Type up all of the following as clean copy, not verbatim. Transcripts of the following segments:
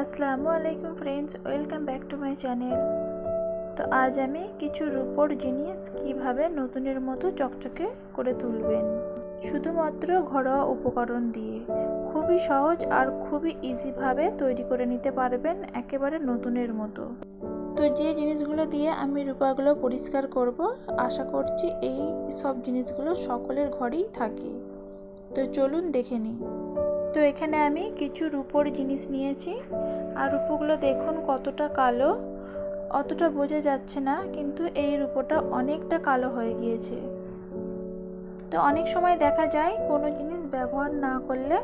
আসসালামু আলাইকুম friends, welcome back to my channel. তো আজ আমি কিছু রূপোর জিনিস কিভাবে নতুনের মতো চকচকে করে তুলবেন শুধুমাত্র ঘরোয়া উপকরণ দিয়ে খুবই সহজ আর খুবই ইজিভাবে তৈরি করে নিতে পারবেন একেবারে নতুনের মতো। তো যে জিনিসগুলো দিয়ে আমি রূপাগুলো পরিষ্কার করব, আশা করছি এই সব জিনিসগুলো সকলের ঘরেই থাকে। তো চলুন দেখে নিই। তো এখানে আমি কিছু রূপোর জিনিস নিয়েছি, আর রূপোগুলো দেখুন কতটা কালো, অতটা বোঝা যাচ্ছে না, কিন্তু এই রূপোটা অনেকটা কালো হয়ে গিয়েছে। তো অনেক সময় দেখা যায় কোনো জিনিস ব্যবহার না করলে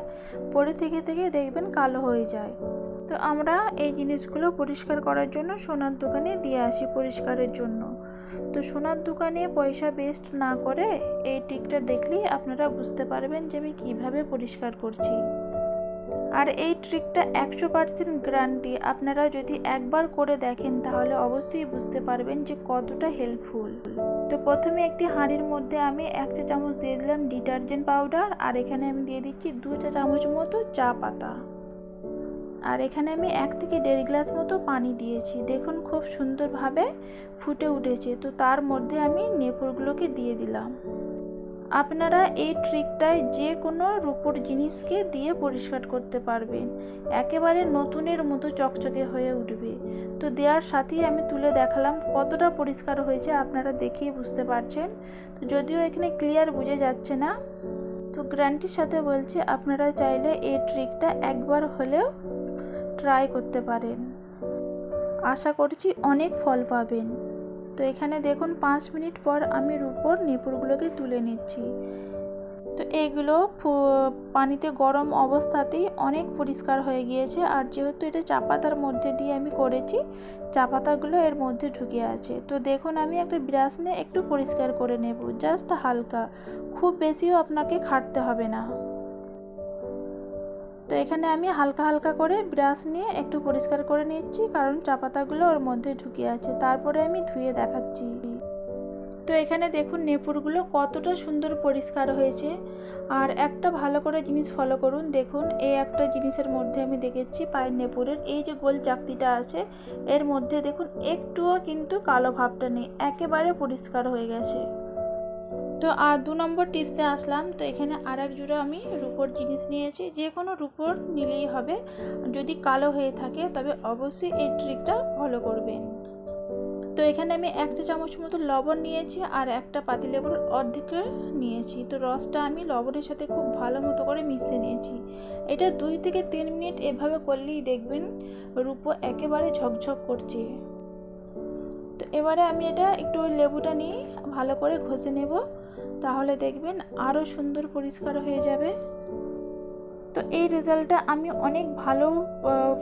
পরে থেকে থেকে দেখবেন কালো হয়ে যায়। তো আমরা এই জিনিসগুলো পরিষ্কার করার জন্য সোনার দোকানে দিয়ে আসি পরিষ্কারের জন্য। তো সোনার দোকানে পয়সা ওয়েস্ট না করে এই ট্রিকটা দেখলেই আপনারা বুঝতে পারবেন যে আমি কীভাবে পরিষ্কার করছি। আর এই ট্রিকটা 100% গ্যারান্টি। আপনারা যদি একবার করে দেখেন তাহলে অবশ্যই বুঝতে পারবেন যে কতটা হেল্পফুল। তো প্রথমে একটি হাঁড়ির মধ্যে আমি 1 চা চামচ দিয়ে দিলাম ডিটারজেন্ট পাউডার, আর এখানে আমি দিয়ে দিচ্ছি 2 চা চামচ মতো চা পাতা, আর এখানে আমি 1 থেকে 1.5 গ্লাস মতো পানি দিয়েছি। দেখুন খুব সুন্দরভাবে ফুটে উঠেছে। তো তার মধ্যে আমি নেপুরগুলোকে দিয়ে দিলাম। আপনারা এই ট্রিকটায় যে কোনো রূপোর জিনিসকে দিয়ে পরিষ্কার করতে পারবেন, একেবারে নতুনের মতো চকচকে হয়ে উঠবে। তো দেওয়ার সাথেই আমি তুলে দেখালাম কতটা পরিষ্কার হয়েছে, আপনারা দেখেই বুঝতে পারছেন। তো যদিও এখানে ক্লিয়ার বোঝা যাচ্ছে না, তো গ্যারান্টির সাথে বলছি আপনারা চাইলে এই ট্রিকটা একবার হলেও ট্রাই করতে পারেন। আশা করছি অনেক ফল পাবেন। তো এখানে দেখুন 5 মিনিট পর আমি রূপোর নেপুরগুলোকে তুলে নিচ্ছি। তো এইগুলো পানিতে গরম অবস্থাতেই অনেক পরিষ্কার হয়ে গিয়েছে, আর যেহেতু এটা চা পাতার মধ্যে দিয়ে আমি করেছি, চা পাতাগুলো এর মধ্যে ঢুকে আছে। তো দেখুন আমি একটা ব্রাশ নিয়ে একটু পরিষ্কার করে নেব, জাস্ট হালকা, খুব বেশিও আপনাকে খাটতে হবে না। তো এখানে আমি হালকা হালকা করে ব্রাশ নিয়ে একটু পরিষ্কার করে নিচ্ছি, কারণ চা পাতাগুলো ওর মধ্যে ঢুকে আছে। তারপরে আমি ধুয়ে দেখাচ্ছি। তো এখানে দেখুন নেপুরগুলো কতটা সুন্দর পরিষ্কার হয়েছে। আর একটা ভালো করে জিনিস ফলো করুন, দেখুন এই একটা জিনিসের মধ্যে আমি দেখেছি পায়ের নেপুরের এই যে গোল চাকতিটা আছে এর মধ্যে দেখুন একটুও কিন্তু কালো ভাবটা নেই, একেবারে পরিষ্কার হয়ে গেছে। তো আর 2 নম্বর টিপসে আসলাম। তো এখানে আর এক জোড়া আমি রূপোর জিনিস নিয়েছি, যে কোনো রূপোর নিলেই হবে। যদি কালো হয়ে থাকে তবে অবশ্যই এই ট্রিকটা ফলো করবেন। তো এখানে আমি 1 চা চামচ মতো লবণ নিয়েছি, আর একটা পাতিলেবুর অর্ধেকের নিয়েছি। তো রসটা আমি লবণের সাথে খুব ভালো মতো করে মিশিয়ে নিয়েছি। এটা 2 থেকে 3 মিনিট এভাবে করলেই দেখবেন রূপো একেবারে ঝকঝক করছে। তো এবারে আমি এটা একটু লেবুটা নিয়ে ভালো করে ঘষে নেব, তাহলে দেখবেন আরও সুন্দর পরিষ্কার হয়ে যাবে। তো এই রেজাল্টটা আমি অনেক ভালো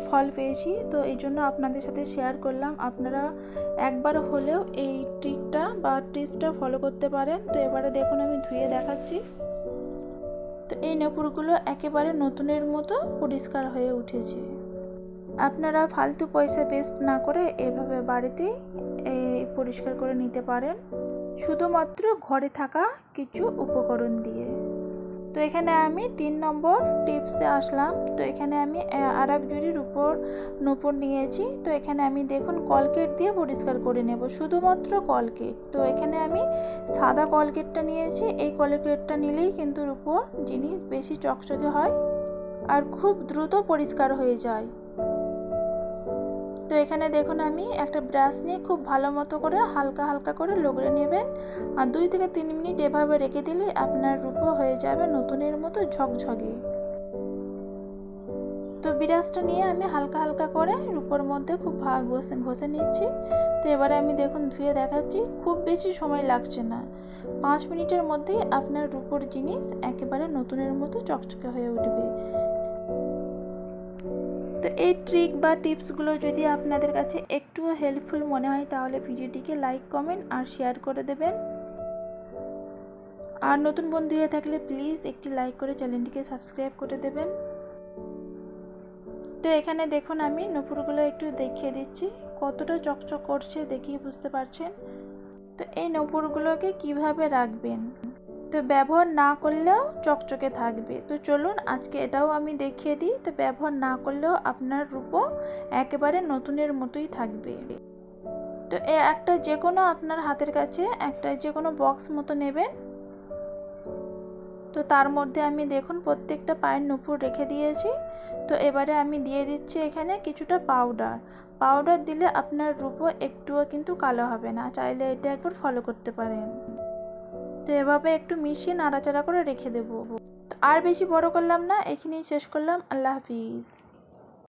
ফল পেয়েছি, তো এই জন্য আপনাদের সাথে শেয়ার করলাম। আপনারা একবার হলেও এই ট্রিকটা বা টিপসটা ফলো করতে পারেন। তো এবারে দেখুন আমি ধুয়ে দেখাচ্ছি। তো এই নেপুরগুলো একেবারে নতুনের মতো পরিষ্কার হয়ে উঠেছে। আপনারা ফালতু পয়সা ওয়েস্ট না করে এভাবে বাড়িতেই পরিষ্কার করে নিতে পারেন, শুধুমাত্র ঘরে থাকা কিছু উপকরণ দিয়ে। তো এখানে আমি 3 নম্বর টিপসে আসলাম। তো এখানে আমি আর এক জুড়ি নূপুর নিয়েছি। তো এখানে আমি দেখুন কলগেট দিয়ে পরিষ্কার করে নেব, শুধুমাত্র কলগেট। তো এখানে আমি সাদা কলগেটটা নিয়েছি। এই কলগেটটা নিলেই কিন্তু রূপোর জিনিস বেশি চকচকে হয় আর খুব দ্রুত পরিষ্কার হয়ে যায়। তো এখানে দেখুন আমি একটা ব্রাশ নিয়ে খুব ভালো মতো করে হালকা হালকা করে রগড়ে নেবেন, আর 2 থেকে 3 মিনিট এভাবে রেখে দিলে আপনার রূপো হয়ে যাবে নতুনের মতো ঝকঝকে। তো ব্রাশটা নিয়ে আমি হালকা হালকা করে রূপোর মধ্যে খুব ঘষে নিচ্ছি। তো এবারে আমি দেখুন ধুয়ে দেখাচ্ছি, খুব বেশি সময় লাগছে না, 5 মিনিটের মধ্যেই আপনার রূপোর জিনিস একেবারে নতুনের মতো চকচকে হয়ে উঠবে। তো এই ট্রিক বা টিপসগুলো যদি আপনাদের কাছে একটুও হেল্পফুল মনে হয় তাহলে ভিডিওটিকে লাইক, কমেন্ট আর শেয়ার করে দেবেন। আর নতুন বন্ধু হয়ে থাকলে প্লিজ একটি লাইক করে চ্যানেলটিকে সাবস্ক্রাইব করে দেবেন। তো এখানে দেখুন আমি নূপুরগুলো একটু দেখিয়ে দিচ্ছি, কতটা চকচক করছে দেখেই বুঝতে পারছেন। তো এই নূপুরগুলোকে কিভাবে রাখবেন, তো ব্যবহার না করলেও চকচকে থাকবে। তো চলুন আজকে এটাও আমি দেখিয়ে দিই। তো ব্যবহার না করলেও আপনার রূপো একেবারে নতুনের মতোই থাকবে। তো একটা যে কোনো আপনার হাতের কাছে একটা যে কোনো বক্স মতো নেবেন। তো তার মধ্যে আমি দেখুন প্রত্যেকটা পায়ের নুপুর রেখে দিয়েছি। তো এবারে আমি দিয়ে দিচ্ছি এখানে কিছুটা পাউডার দিলে আপনার রূপো একটুও কিন্তু কালো হবে না। চাইলে এটা একবার ফলো করতে পারেন। তো এভাবে একটু মিশিয়ে নাড়াচাড়া করে রেখে দেবো। আর বেশি বড় করলাম না, এখানেই শেষ করলাম। আল্লাহ হাফিজ।